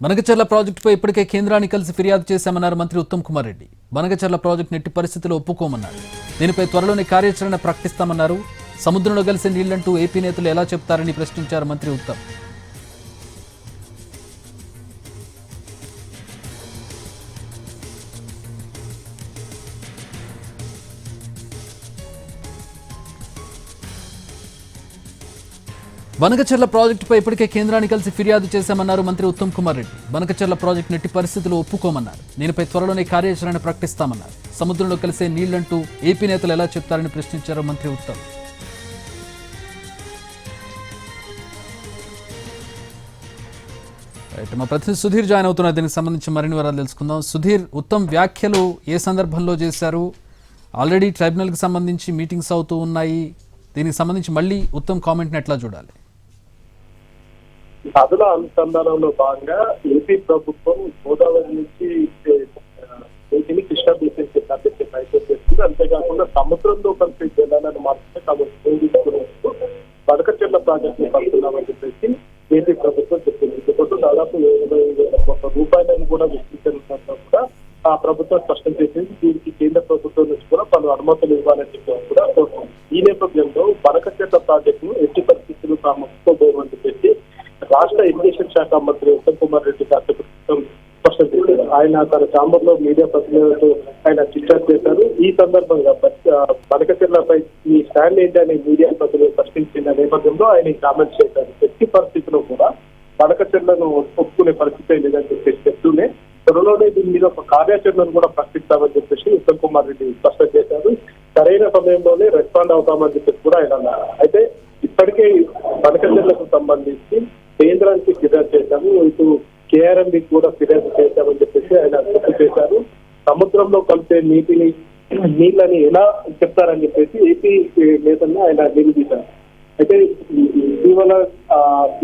బనకచెర్ల ప్రాజెక్టుపై ఇప్పటికే కేంద్రాన్ని కలిసి ఫిర్యాదు చేశామన్నారు మంత్రి ఉత్తమ్ కుమార్ రెడ్డి. బనకచెర్ల ప్రాజెక్టు నెట్టి పరిస్థితుల్లో ఒప్పుకోమన్నారు. దీనిపై త్వరలోనే కార్యాచరణ ప్రకటిస్తామన్నారు. సముద్రంలో కలిసే నీళ్లంటూ ఏపీ నేతలు ఎలా చెప్తారని ప్రశ్నించారు మంత్రి ఉత్తమ్. బనకచెర్ల ప్రాజెక్టుపై ఇప్పటికే కేంద్రాన్ని కలిసి ఫిర్యాదు చేశామన్నారు మంత్రి ఉత్తమ్ కుమార్ రెడ్డి. బనకచెర్ల ప్రాజెక్టు నెట్టి పరిస్థితులు ఒప్పుకోమన్నారు. దీనిపై త్వరలోనే కార్యాచరణ ప్రకటిస్తామన్నారు. సముద్రంలో కలిసే నీళ్లంటూ ఏపీ నేతలు ఎలా చెప్తారని ప్రశ్నించారు మంత్రి ఉత్తమ్. మా ప్రతినిధి సుధీర్ జాయిన్ అవుతున్నారు. దీనికి సంబంధించి మరిన్ని వివరాలు తెలుసుకుందాం. సుధీర్, ఉత్తమ్ వ్యాఖ్యలు ఏ సందర్భంలో చేశారు? ఆల్రెడీ ట్రైబ్యునల్కి సంబంధించి మీటింగ్స్ అవుతూ ఉన్నాయి. దీనికి సంబంధించి మళ్ళీ ఉత్తమ్ కామెంట్ని ఎట్లా చూడాలి? నదుల అనుసంధానంలో భాగంగా ఏపీ ప్రభుత్వం గోదావరి నుంచి నీటిని కృష్ణా బీసీకి తరలించే ప్రయత్నం చేస్తుంది. అంతేకాకుండా సముద్రంలో కలిసి జలాలను మాత్రమే తాము ఉపయోగించుకునేందుకు బనకచెర్ల ప్రాజెక్టును కడుతున్నామని చెప్పేసి ఏపీ ప్రభుత్వం చెప్పింది. ఇప్పుడు దాదాపు 70,000 కోట్ల రూపాయలను కూడా వెచ్చించడంతో కూడా ఆ ప్రభుత్వం స్పష్టం చేసింది. దీనికి కేంద్ర ప్రభుత్వం నుంచి కూడా పలు అనుమతులు ఇవ్వాలని చెప్పి కూడా కోరుతుంది. ఈ నేపథ్యంలో బనకచెర్ల ప్రాజెక్టును ఎట్టి పరిస్థితులు తాము ఒప్పుకోబోమని చెప్పేసి రాష్ట్ర ఇరిగేషన్ శాఖ మంత్రి ఉత్తమ్ కుమార్ రెడ్డి రాష్ట్ర ప్రభుత్వం స్పష్టం చేశారు. ఆయన తన ఛాంబర్ లో మీడియా ప్రతినిధులతో ఆయన చిట్చాట్ చేశారు. ఈ సందర్భంగా బనకచెర్లపై ఈ స్టాండ్ ఏంటి అని మీడియా ప్రతినిధులు ప్రశ్నించిన నేపథ్యంలో ఆయన కామెంట్స్ చేశారు. ఎట్టి పరిస్థితుల్లో కూడా బనకచెర్లను ఒప్పుకునే పరిస్థితి లేదని చెప్పేసి చెప్తూనే త్వరలోనే దీని మీద ఒక కార్యాచరణను కూడా ప్రకటిస్తామని చెప్పేసి ఉత్తమ్ కుమార్ రెడ్డి స్పష్టం చేశారు. సరైన సమయంలోనే రెస్పాండ్ అవుతామని చెప్పేసి కూడా ఆయన అన్నారు. అయితే ఇప్పటికే బనకచెర్లకు సంబంధించి కేంద్రానికి ఫిర్యాదు చేశాము, ఇటు కేఆర్ఎంబి కూడా ఫిర్యాదు చేశామని చెప్పేసి ఆయన గుర్తు చేశారు. సముద్రంలో కలిసే నీళ్ళని ఎలా చెప్తారని చెప్పేసి ఏపీ నేతలను ఆయన నిలదీశారు. అయితే ఇటీవల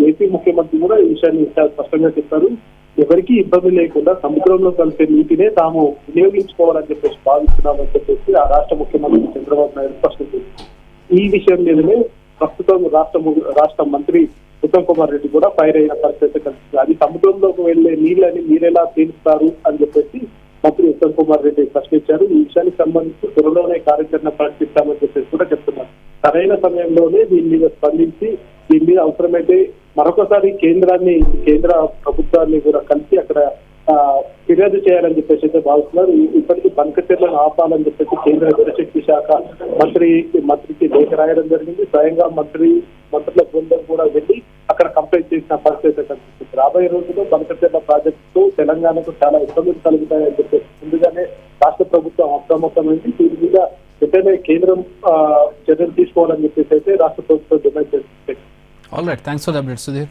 ఏపీ ముఖ్యమంత్రి కూడా ఈ విషయాన్ని స్పష్టంగా చెప్పారు. ఎవరికి ఇబ్బంది లేకుండా సముద్రంలో కలిసే నీటినే తాము వినియోగించుకోవాలని చెప్పేసి భావిస్తున్నామని చెప్పేసి ఆ రాష్ట్ర ముఖ్యమంత్రి చంద్రబాబు నాయుడు స్పష్టం చేశారు. ఈ విషయం మీదనే ప్రస్తుతం రాష్ట్ర మంత్రి ఉత్తమ్ కుమార్ రెడ్డి కూడా ఫైర్ అయిన పరిస్థితి కనిపిస్తుంది. అది సముద్రంలోకి వెళ్లే నీళ్ళని మీరెలా తేలుస్తారు అని చెప్పేసి మంత్రి ఉత్తమ్ కుమార్ రెడ్డి ప్రశ్నించారు. ఈ విషయానికి సంబంధించి త్వరలోనే కార్యాచరణ ప్రకటిస్తామని చెప్పేసి కూడా చెప్తున్నారు. సరైన సమయంలోనే దీని మీద స్పందించి దీని మీద అవసరమైతే మరొకసారి కేంద్ర ప్రభుత్వాన్ని కూడా కలిసి అక్కడ ఫిర్యాదు చేయాలని చెప్పేసి అయితే భావిస్తున్నారు. ఇప్పటికీ బనకచెర్లను ఆపాలని చెప్పేసి కేంద్ర జలశక్తి శాఖ మంత్రికి లేఖ రాయడం జరిగింది. స్వయంగా మంత్రుల బృందం కూడా వెళ్ళి అక్కడ కంప్లైంట్ చేసిన పరిస్థితి కనిపిస్తుంది. రాబోయే రోజుల్లో బనకచెర్ల ప్రాజెక్టు తెలంగాణకు చాలా ఇబ్బందులు కలుగుతాయని చెప్పేసి ముందుగానే రాష్ట్ర ప్రభుత్వం అప్రమత్తమైంది. దీని మీద వెంటనే కేంద్రం చర్యలు తీసుకోవాలని చెప్పేసి అయితే రాష్ట్ర ప్రభుత్వం డిమాండ్ చేస్తుంది. All right, thanks for the update Sudheer.